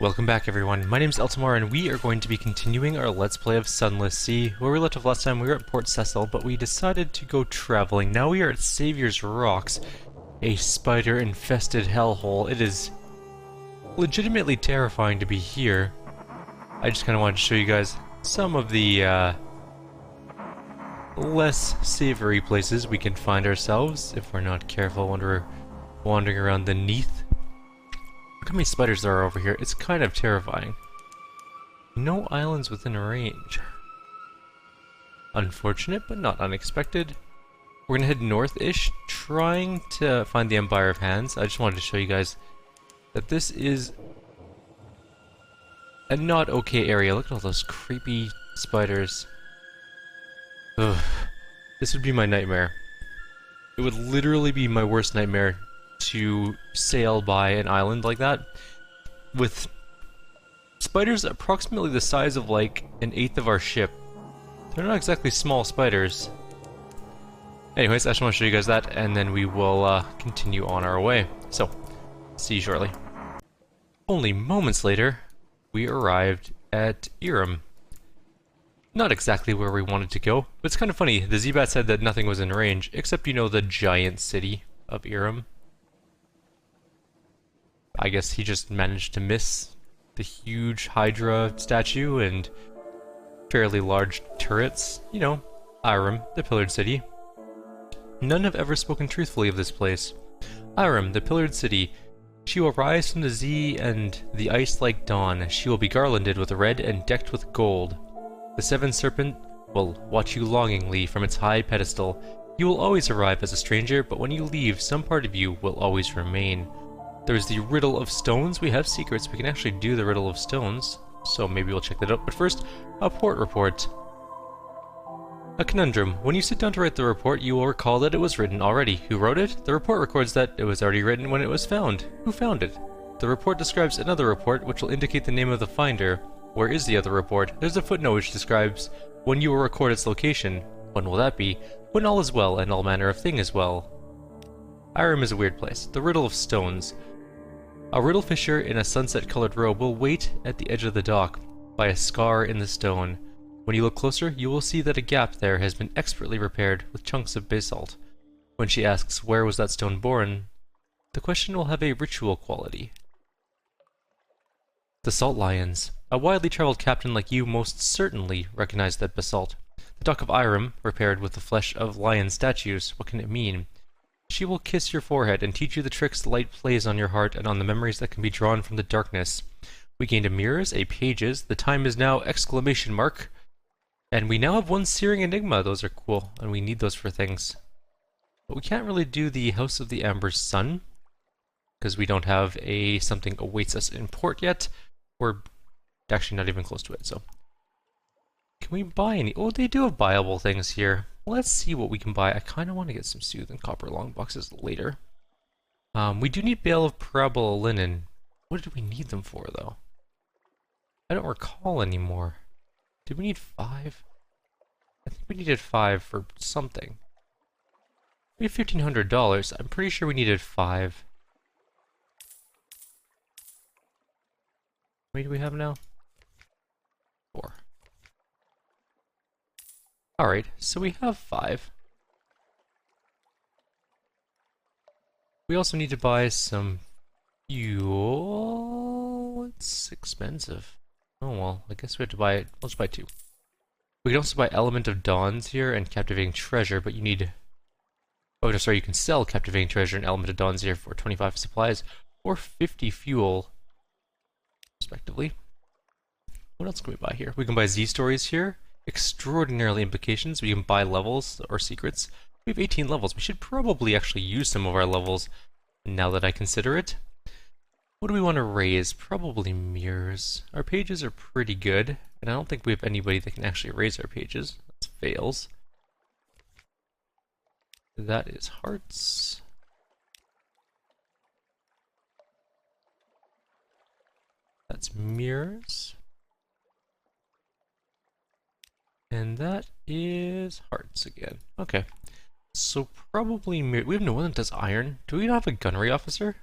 Welcome back everyone, my name's Eltimar and we are going to be continuing our Let's Play of Sunless. See, where we left off last time we were at Port Cecil, but we decided to go traveling. Now we are at Savior's Rocks, a spider-infested hellhole. It is legitimately terrifying to be here. I just kind of wanted to show you guys some of the less savory places we can find ourselves if we're not careful when we're wandering around the Neath. Look how many spiders there are over here. It's kind of terrifying. No islands within range. Unfortunate, but not unexpected. We're gonna head north-ish, trying to find the Empire of Hands. I just wanted to show you guys that this is a not okay area. Look at all those creepy spiders. Ugh. This would be my nightmare. It would literally be my worst nightmare to sail by an island like that with spiders approximately the size of like an eighth of our ship. They're not exactly small spiders. Anyways, I just want to show you guys that and then we will continue on our way. So, see you shortly. Only moments later, we arrived at Iram. Not exactly where we wanted to go, but it's kind of funny. The Z-Bat said that nothing was in range, except, you know, the giant city of Iram. I guess he just managed to miss the huge Hydra statue and fairly large turrets. You know, Iram, the pillared city. None have ever spoken truthfully of this place. Iram, the pillared city. She will rise from the sea and the ice like dawn. She will be garlanded with red and decked with gold. The Seven Serpent will watch you longingly from its high pedestal. You will always arrive as a stranger, but when you leave, some part of you will always remain. There's the Riddle of Stones. We have secrets. We can actually do the Riddle of Stones, so maybe we'll check that out. But first, a port report. A conundrum. When you sit down to write the report, you will recall that it was written already. Who wrote it? The report records that it was already written when it was found. Who found it? The report describes another report, which will indicate the name of the finder. Where is the other report? There's a footnote which describes when you will record its location. When will that be? When all is well, and all manner of thing is well. Iram is a weird place. The Riddle of Stones. A riddle fisher in a sunset-colored robe will wait at the edge of the dock, by a scar in the stone. When you look closer, you will see that a gap there has been expertly repaired with chunks of basalt. When she asks, where was that stone born, the question will have a ritual quality. The Salt Lions. A widely traveled captain like you most certainly recognized that basalt. The dock of Iram, repaired with the flesh of lion statues. What can it mean? She will kiss your forehead and teach you the tricks the light plays on your heart and on the memories that can be drawn from the darkness. We gained a mirrors, a pages, the time is now exclamation mark, and we now have one searing enigma. Those are cool, and we need those for things. But we can't really do the House of the Amber Sun, because we don't have a something awaits us in port yet. We're actually not even close to it, so. Can we buy any? Oh, they do have buyable things here. Let's see what we can buy. I kind of want to get some Soothe and Copper long boxes later. We do need bale of parabola linen. What did we need them for, though? I don't recall anymore. Did we need 5? I think we needed 5 for something. We have $1,500. I'm pretty sure we needed 5. How many do we have now? 4. Alright, so we have 5. We also need to buy some fuel. It's expensive. Oh well, I guess we have to buy it. Let's buy 2. We can also buy Element of Dawns here and Captivating Treasure, but you need... Oh, no, sorry, you can sell Captivating Treasure and Element of Dawns here for 25 supplies or 50 fuel, respectively. What else can we buy here? We can buy Z-Stories here. Extraordinarily implications. We can buy levels or secrets. We have 18 levels. We should probably actually use some of our levels now that I consider it. What do we want to raise? Probably mirrors. Our pages are pretty good, and I don't think we have anybody that can actually raise our pages. That's fails. That is hearts. That's mirrors. And that is hearts again. Okay. So probably we have no one that does iron. Do we not have a gunnery officer?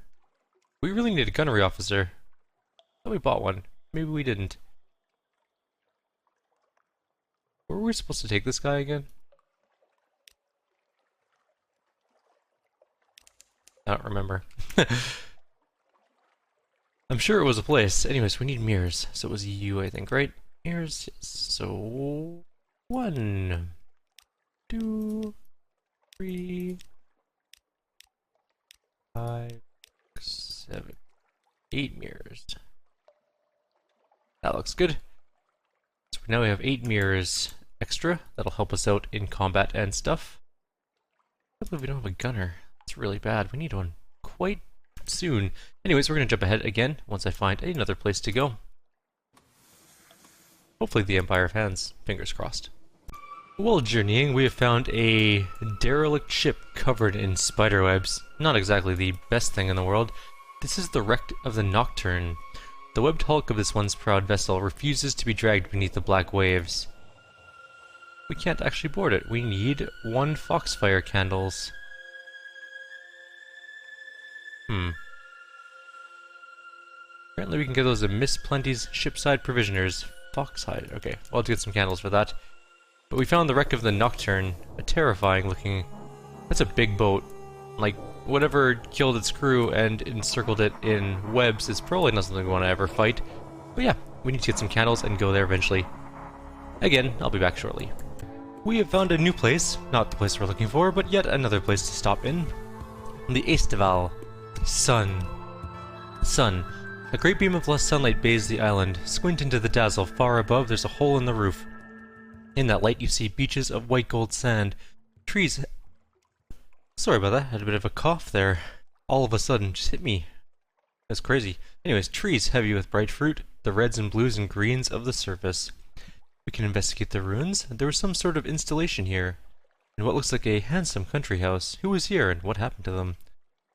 We really need a gunnery officer. thought we bought one. Maybe we didn't. Where were we supposed to take this guy again? I don't remember. I'm sure it was a place. Anyways, we need mirrors. So it was you, I think, right? Mirrors. Yes. So 1, 2, 3, 5, 7, 8 mirrors. That looks good. So now we have 8 mirrors extra. That'll help us out in combat and stuff. I can't believe we don't have a gunner. That's really bad. We need one quite soon. Anyways, we're gonna jump ahead again once I find another place to go. Hopefully the Empire of Hands. Fingers crossed. While journeying, we have found a derelict ship covered in spiderwebs. Not exactly the best thing in the world. This is the wreck of the Nocturne. The webbed hulk of this once proud vessel refuses to be dragged beneath the black waves. We can't actually board it. We need 1 foxfire candles. Apparently we can get those at Miss Plenty's shipside provisioners. Foxhide. Okay, we'll have to get some candles for that. But we found the wreck of the Nocturne. A terrifying looking... That's a big boat. Like, whatever killed its crew and encircled it in webs is probably not something we want to ever fight. But yeah, we need to get some candles and go there eventually. Again, I'll be back shortly. We have found a new place. Not the place we're looking for, but yet another place to stop in. The Estival. Sun. Sun. A great beam of lost sunlight bathes the island. Squint into the dazzle. Far above, there's a hole in the roof. In that light, you see beaches of white gold sand. Trees... Sorry about that. I had a bit of a cough there. All of a sudden, just hit me. That's crazy. Anyways, trees heavy with bright fruit. The reds and blues and greens of the surface. We can investigate the ruins. There was some sort of installation here. And what looks like a handsome country house. Who was here and what happened to them?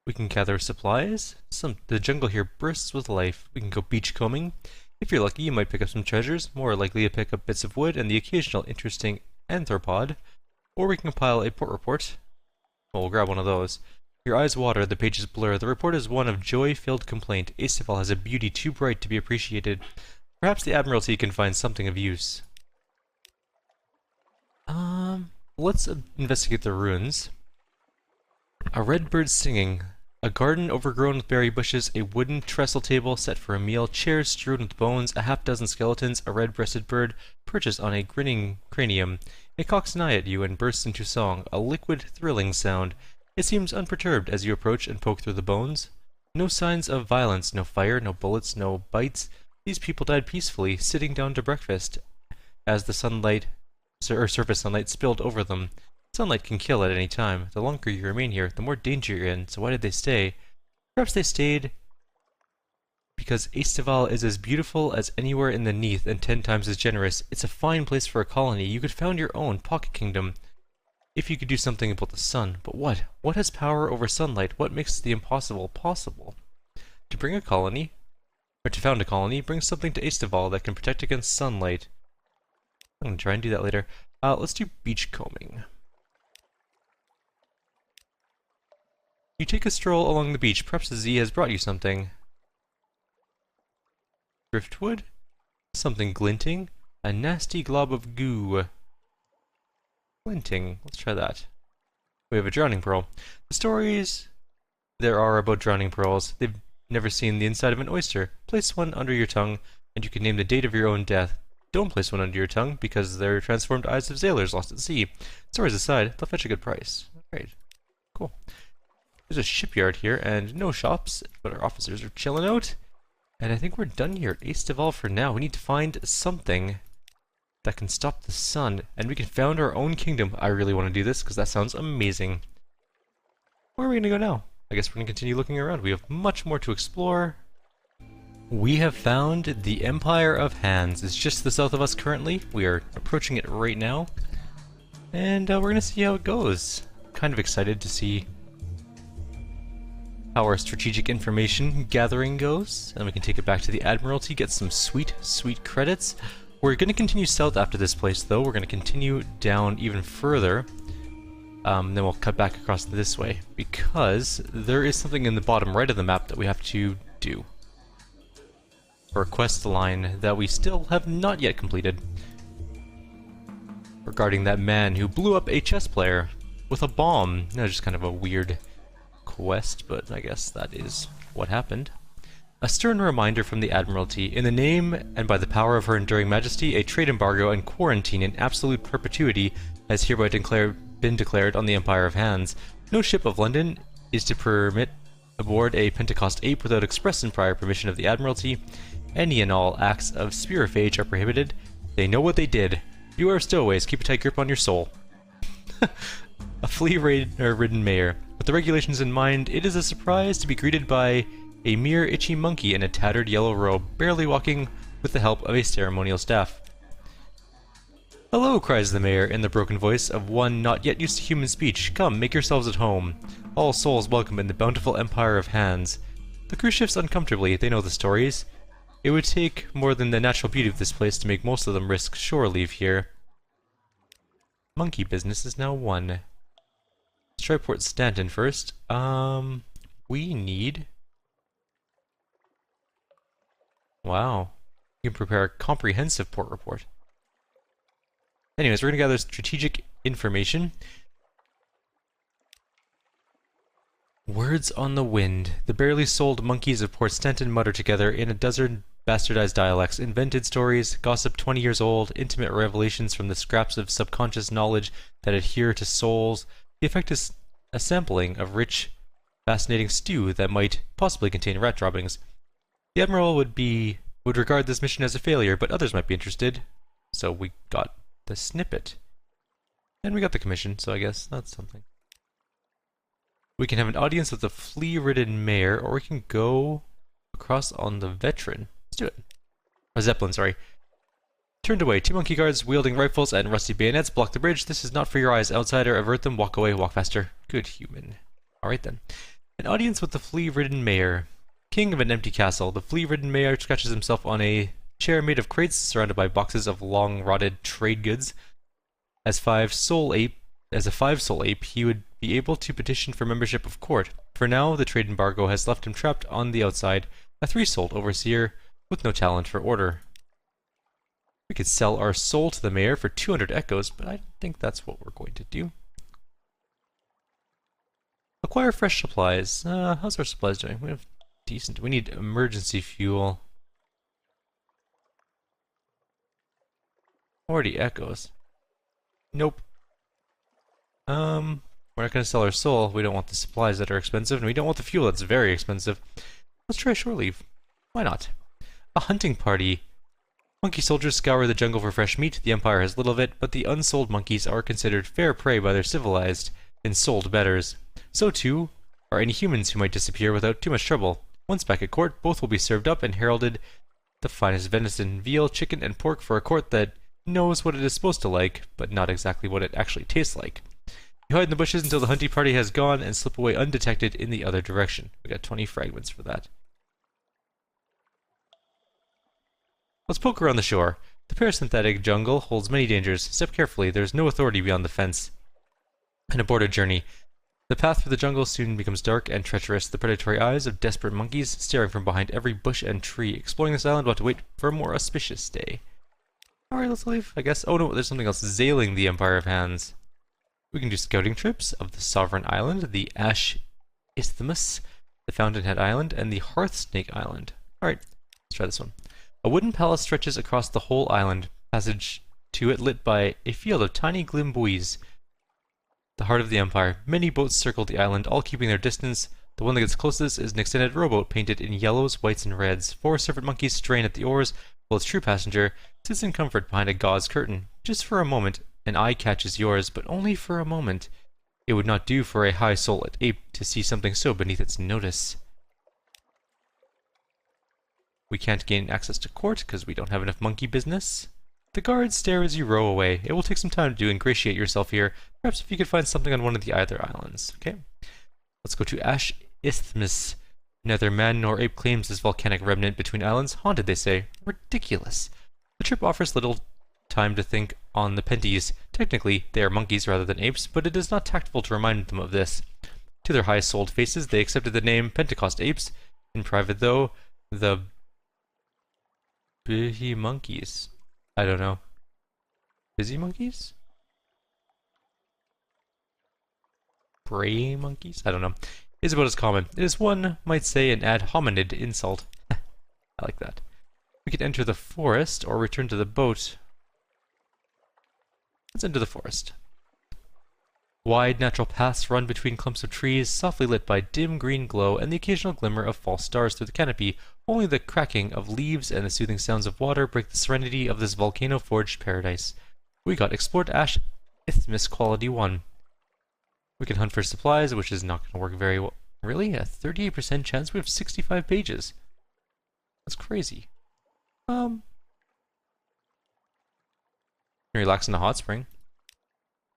We can gather supplies. The jungle here bursts with life. We can go beachcombing. If you're lucky, you might pick up some treasures. More likely to pick up bits of wood and the occasional interesting anthropod. Or we can compile a port report. Well, we'll grab one of those. Your eyes water, the pages blur. The report is one of joy-filled complaint. Estival has a beauty too bright to be appreciated. Perhaps the Admiralty can find something of use. Let's investigate the ruins. A red bird singing. A garden overgrown with berry bushes, a wooden trestle table set for a meal, chairs strewn with bones, a half-dozen skeletons, a red-breasted bird perches on a grinning cranium. It cocks an eye at you and bursts into song, a liquid, thrilling sound. It seems unperturbed as you approach and poke through the bones. No signs of violence, no fire, no bullets, no bites. These people died peacefully, sitting down to breakfast, as the surface sunlight spilled over them. Sunlight can kill at any time. The longer you remain here, the more danger you're in. So why did they stay? Perhaps they stayed because Estival is as beautiful as anywhere in the Neath and 10 times as generous. It's a fine place for a colony. You could found your own pocket kingdom if you could do something about the sun. But what? What has power over sunlight? What makes the impossible possible? To bring a colony, or to found a colony, bring something to Estival that can protect against sunlight. I'm going to try and do that later. Let's do beachcombing. You take a stroll along the beach. Perhaps the Z has brought you something. Driftwood? Something glinting? A nasty glob of goo. Glinting. Let's try that. We have a drowning pearl. The stories there are about drowning pearls. They've never seen the inside of an oyster. Place one under your tongue, and you can name the date of your own death. Don't place one under your tongue, because they're transformed eyes of sailors lost at sea. Stories aside, they'll fetch a good price. Alright. Cool. There's a shipyard here, and no shops, but our officers are chilling out. And I think we're done here at Estival for now. We need to find something that can stop the sun, and we can found our own kingdom. I really want to do this, because that sounds amazing. Where are we going to go now? I guess we're going to continue looking around. We have much more to explore. We have found the Empire of Hands. It's just to the south of us currently. We are approaching it right now. And we're going to see how it goes. Kind of excited to see how our strategic information gathering goes. And we can take it back to the Admiralty, get some sweet, sweet credits. We're going to continue south after this place, though. We're going to continue down even further. Then we'll cut back across this way, because there is something in the bottom right of the map that we have to do. for a quest line that we still have not yet completed. Regarding that man who blew up a chess player with a bomb. That was just kind of a weird quest, but I guess that is what happened. A stern reminder from the Admiralty, in the name and by the power of her enduring majesty, a trade embargo and quarantine in absolute perpetuity has hereby been declared on the Empire of Hands. No ship of London is to permit aboard a Pentecost ape without express and prior permission of the Admiralty. Any and all acts of spearifage are prohibited. They know what they did. Beware stowaways, keep a tight grip on your soul. A flea-ridden mayor. With the regulations in mind, it is a surprise to be greeted by a mere itchy monkey in a tattered yellow robe, barely walking with the help of a ceremonial staff. "Hello," cries the mayor in the broken voice of one not yet used to human speech. "Come, make yourselves at home. All souls welcome in the bountiful Empire of Hands." The crew shifts uncomfortably, they know the stories. It would take more than the natural beauty of this place to make most of them risk shore leave here. Monkey business is now won. Let's try Port Stanton first. We need... Wow. You can prepare a comprehensive port report. Anyways, we're going to gather strategic information. Words on the wind. The barely sold monkeys of Port Stanton mutter together in a dozen bastardized dialects, invented stories, gossip 20 years old, intimate revelations from the scraps of subconscious knowledge that adhere to souls. The effect is a sampling of rich, fascinating stew that might possibly contain rat droppings. The Admiral would regard this mission as a failure, but others might be interested. So we got the snippet. And we got the commission, so I guess that's something. We can have an audience with the flea-ridden mayor, or we can go across on the veteran. Let's do it. A Zeppelin, sorry. Turned away. 2 monkey guards wielding rifles and rusty bayonets block the bridge. This is not for your eyes, outsider. Avert them. Walk away. Walk faster. Good human. Alright then. An audience with the flea-ridden mayor. King of an empty castle. The flea-ridden mayor scratches himself on a chair made of crates surrounded by boxes of long-rotted trade goods. As a 5-soul ape, he would be able to petition for membership of court. For now, the trade embargo has left him trapped on the outside, a 3-souled overseer with no talent for order. We could sell our soul to the mayor for 200 echoes, but I don't think that's what we're going to do. Acquire fresh supplies. How's our supplies doing? We have decent. We need emergency fuel. 40 echoes. Nope. We're not going to sell our soul. We don't want the supplies that are expensive, and we don't want the fuel that's very expensive. Let's try shore leave. Why not? A hunting party. Monkey soldiers scour the jungle for fresh meat. The Empire has little of it, but the unsold monkeys are considered fair prey by their civilized and sold betters. So too are any humans who might disappear without too much trouble. Once back at court, both will be served up and heralded the finest venison, veal, chicken, and pork for a court that knows what it is supposed to like, but not exactly what it actually tastes like. You hide in the bushes until the hunting party has gone and slip away undetected in the other direction. We got 20 fragments for that. Let's poke around the shore. The parasynthetic jungle holds many dangers. Step carefully. There's no authority beyond the fence. An aborted journey. The path through the jungle soon becomes dark and treacherous. The predatory eyes of desperate monkeys staring from behind every bush and tree. Exploring this island, we'll have to wait for a more auspicious day. Alright, let's leave, I guess. Oh no, there's something else. Zailing the Empire of Hands. We can do scouting trips of the Sovereign Island, the Ash Isthmus, the Fountainhead Island, and the Hearthsnake Island. Alright, let's try this one. A wooden palace stretches across the whole island, passage to it lit by a field of tiny glim buoys. The heart of the Empire. Many boats circle the island, all keeping their distance. The one that gets closest is an extended rowboat painted in yellows, whites, and reds. 4 servant monkeys strain at the oars, while its true passenger sits in comfort behind a gauze curtain. Just for a moment, an eye catches yours, but only for a moment. It would not do for a high-souled ape to see something so beneath its notice. We can't gain access to court because we don't have enough monkey business. The guards stare as you row away. It will take some time to ingratiate yourself here. Perhaps if you could find something on one of the other islands. Okay. Let's go to Ash Isthmus. Neither man nor ape claims this volcanic remnant between islands. Haunted, they say. Ridiculous. The trip offers little time to think on the penties. Technically, they are monkeys rather than apes, but it is not tactful to remind them of this. To their high-souled faces, they accepted the name Pentecost apes. In private, though, the Busy monkeys. I don't know. Busy monkeys? Bray monkeys? I don't know. Is about as common. It is, one might say, an ad hominid insult. I like that. We could enter the forest or return to the boat. Let's enter the forest. Wide natural paths run between clumps of trees, softly lit by dim green glow and the occasional glimmer of false stars through the canopy. Only the cracking of leaves and the soothing sounds of water break the serenity of this volcano-forged paradise. We got Explored Ash Isthmus Quality 1. We can hunt for supplies, which is not going to work very well. Really? A 38% chance? We have 65 pages. That's crazy. Relax in the hot spring.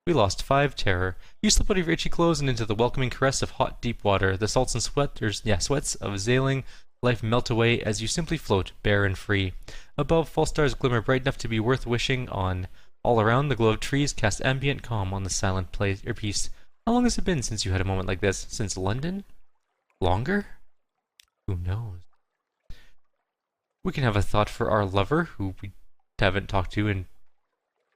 We lost 5 terror. You slip out of your itchy clothes and into the welcoming caress of hot, deep water. The salts and sweats of Zailing life melt away as you simply float, bare and free. Above, false stars glimmer bright enough to be worth wishing on. All around, the glow of trees cast ambient calm on the silent peace. How long has it been since you had a moment like this? Since London? Longer? Who knows? We can have a thought for our lover, who we haven't talked to in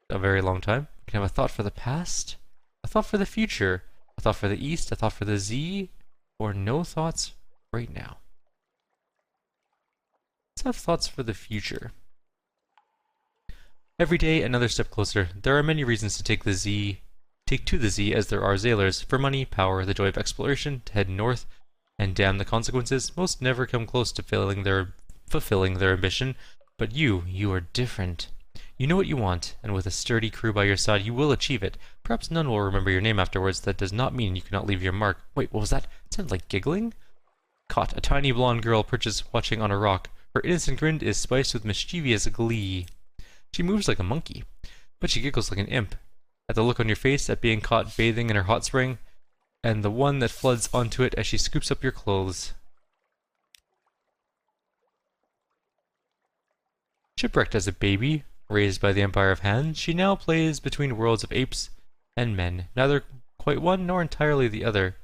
a very long time. We can have a thought for the past, a thought for the future, a thought for the east, a thought for the Z, or no thoughts right now. Let's have thoughts for the future. Every day, another step closer. There are many reasons to take to the Z as there are Zailers. For money, power, the joy of exploration, to head north, and damn the consequences. Most never come close to fulfilling their ambition, but you are different. You know what you want, and with a sturdy crew by your side, you will achieve it. Perhaps none will remember your name afterwards. That does not mean you cannot leave your mark. Wait, what was that? It sounded like giggling? Caught. A tiny blonde girl perches watching on a rock. Her innocent grin is spiced with mischievous glee. She moves like a monkey, but she giggles like an imp. At the look on your face, at being caught bathing in her hot spring, and the one that floods onto it as she scoops up your clothes. Shipwrecked as a baby, raised by the Empire of Han, she now plays between worlds of apes and men, neither quite one nor entirely the other.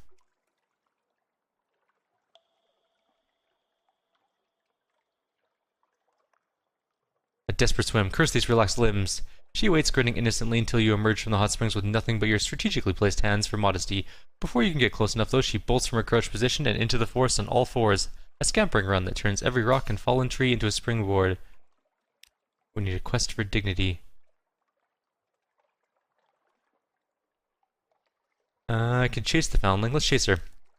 A desperate swim. Curse these relaxed limbs. She waits, grinning innocently until you emerge from the hot springs with nothing but your strategically placed hands for modesty. Before you can get close enough, though, she bolts from her crouched position and into the forest on all fours. A scampering run that turns every rock and fallen tree into a springboard. We need a quest for dignity. I can chase the Foundling. Let's chase her.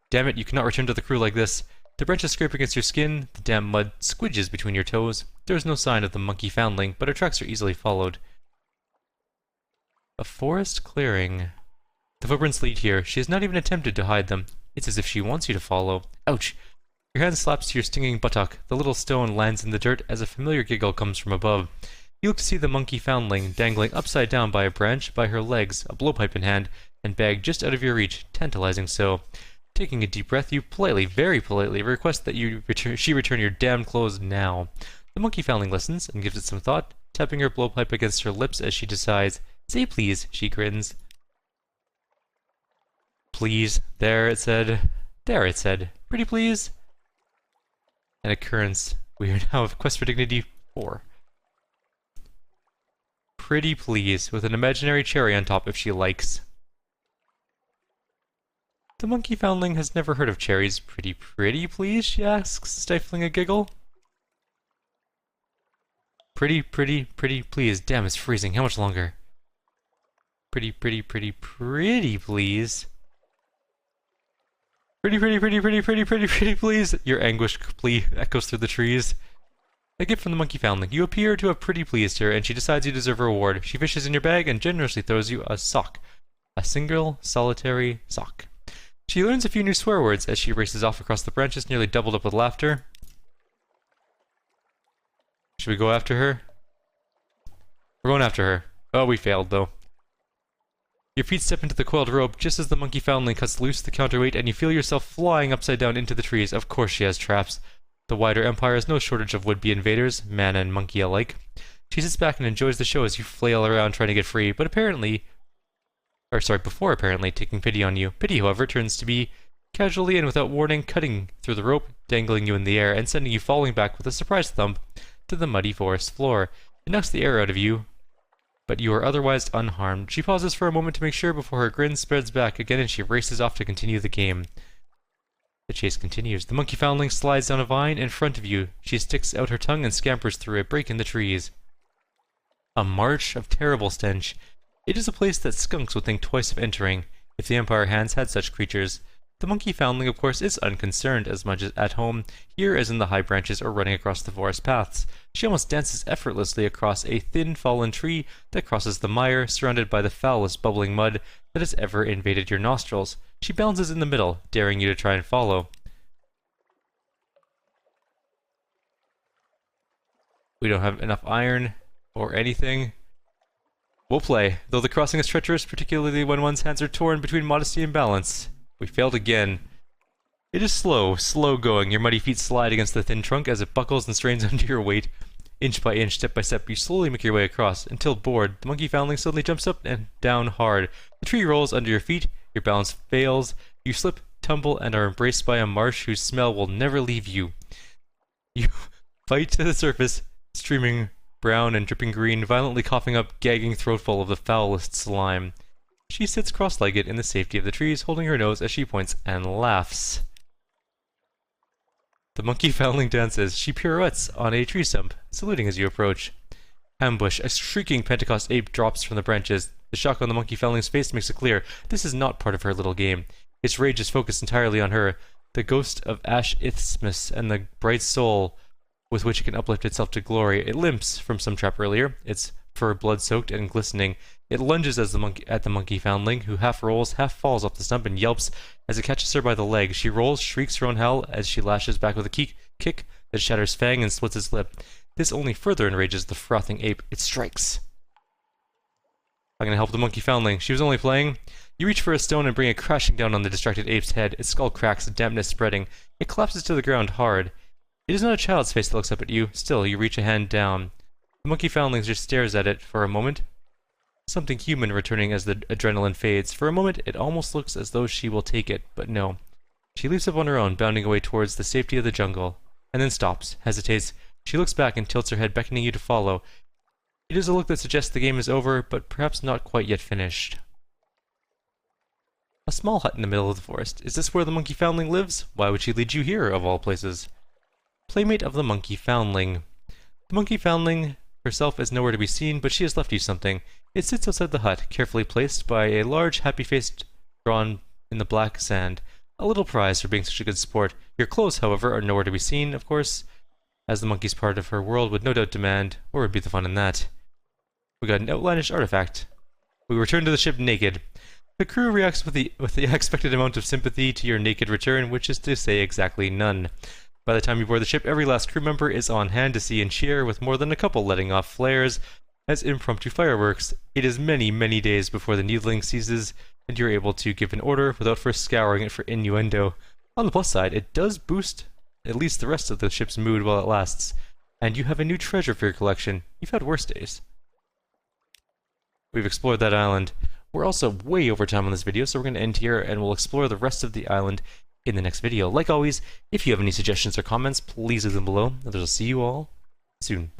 Damn it, you cannot return to the crew like this. The branches scrape against your skin, the damp mud squidges between your toes. There is no sign of the monkey Foundling, but her tracks are easily followed. A forest clearing. The footprints lead here. She has not even attempted to hide them. It's as if she wants you to follow. Ouch! Your hand slaps to your stinging buttock. The little stone lands in the dirt as a familiar giggle comes from above. You look to see the monkey Foundling dangling upside down by a branch by her legs, a blowpipe in hand, and bag just out of your reach, tantalizing so. Taking a deep breath, you politely, very politely, request that she return your damned clothes now. The monkey Foundling listens and gives it some thought, tapping her blowpipe against her lips as she decides. Say please, she grins. Please. There, it said. There, it said. Pretty please. An occurrence. We are now of Quest for Dignity 4. Pretty please, with an imaginary cherry on top if she likes. The monkey Foundling has never heard of cherries. Pretty please, she asks, stifling a giggle. Pretty please. Damn, it's freezing. How much longer? Pretty please. Pretty please. Your anguished plea echoes through the trees. A gift from the monkey Foundling. You appear to have pretty pleased her, and she decides you deserve a reward. She fishes in your bag and generously throws you a sock. A single, solitary sock. She learns a few new swear words as she races off across the branches, nearly doubled up with laughter. Should we go after her? We're going after her. Oh, we failed, though. Your feet step into the coiled rope just as the monkey Foundling cuts loose the counterweight, and you feel yourself flying upside down into the trees. Of course she has traps. The wider empire has no shortage of would-be invaders, man and monkey alike. She sits back and enjoys the show as you flail around trying to get free, but before apparently taking pity on you. Pity, however, turns to be casually and without warning, cutting through the rope, dangling you in the air, and sending you falling back with a surprise thump. to the muddy forest floor. It knocks the air out of you, but you are otherwise unharmed. She pauses for a moment to make sure before her grin spreads back again and she races off to continue the game. The chase continues. The monkey foundling slides down a vine in front of you. She sticks out her tongue and scampers through a break in the trees. A marsh of terrible stench. It is a place that skunks would think twice of entering, if the Empire hands had such creatures. The monkey foundling, of course, is unconcerned as much as at home, here as in the high branches or running across the forest paths. She almost dances effortlessly across a thin fallen tree that crosses the mire, surrounded by the foulest bubbling mud that has ever invaded your nostrils. She bounces in the middle, daring you to try and follow. We don't have enough iron or anything. We'll play, though the crossing is treacherous, particularly when one's hands are torn between modesty and balance. We failed again. It is slow going. Your muddy feet slide against the thin trunk as it buckles and strains under your weight. Inch by inch, step by step, you slowly make your way across, until bored, the monkey foundling suddenly jumps up and down hard. The tree rolls under your feet, your balance fails, you slip, tumble, and are embraced by a marsh whose smell will never leave you. You fight to the surface, streaming brown and dripping green, violently coughing up, gagging throatful of the foulest slime. She sits cross-legged in the safety of the trees, holding her nose as she points and laughs. The monkey foundling dances. She pirouettes on a tree stump, saluting as you approach. Ambush. A shrieking Pentecost ape drops from the branches. The shock on the monkey foundling's face makes it clear this is not part of her little game. Its rage is focused entirely on her, the ghost of Ash Isthmus, and the bright soul with which it can uplift itself to glory. It limps from some trap earlier, its fur blood-soaked and glistening. It lunges at the monkey foundling, who half rolls, half falls off the stump and yelps as it catches her by the leg. She rolls, shrieks her own hell as she lashes back with a kick that shatters fang and splits its lip. This only further enrages the frothing ape. It strikes. I'm gonna help the monkey foundling. She was only playing. You reach for a stone and bring it crashing down on the distracted ape's head. Its skull cracks, dampness spreading. It collapses to the ground hard. It is not a child's face that looks up at you. Still, you reach a hand down. The monkey foundling just stares at it for a moment. Something human returning as the adrenaline fades. For a moment, it almost looks as though she will take it, but no. She leaps up on her own, bounding away towards the safety of the jungle, and then stops, hesitates. She looks back and tilts her head, beckoning you to follow. It is a look that suggests the game is over, but perhaps not quite yet finished. A small hut in the middle of the forest. Is this where the monkey foundling lives? Why would she lead you here, of all places? Playmate of the monkey foundling. The monkey foundling herself is nowhere to be seen, but she has left you something. It sits outside the hut, carefully placed by a large happy face drawn in the black sand. A little prize for being such a good sport. Your clothes, however, are nowhere to be seen, of course, as the monkey's part of her world would no doubt demand, or would be the fun in that. We got an outlandish artifact. We return to the ship naked. The crew reacts with the expected amount of sympathy to your naked return, which is to say exactly none. By the time you board the ship, every last crew member is on hand to see and cheer, with more than a couple letting off flares as impromptu fireworks. It is many, many days before the needling ceases, and you're able to give an order without first scouring it for innuendo. On the plus side, it does boost at least the rest of the ship's mood while it lasts, and you have a new treasure for your collection. You've had worse days. We've explored that island. We're also way over time on this video, so we're going to end here, and we'll explore the rest of the island in the next video. Like always, if you have any suggestions or comments, please leave them below. Others will see you all soon.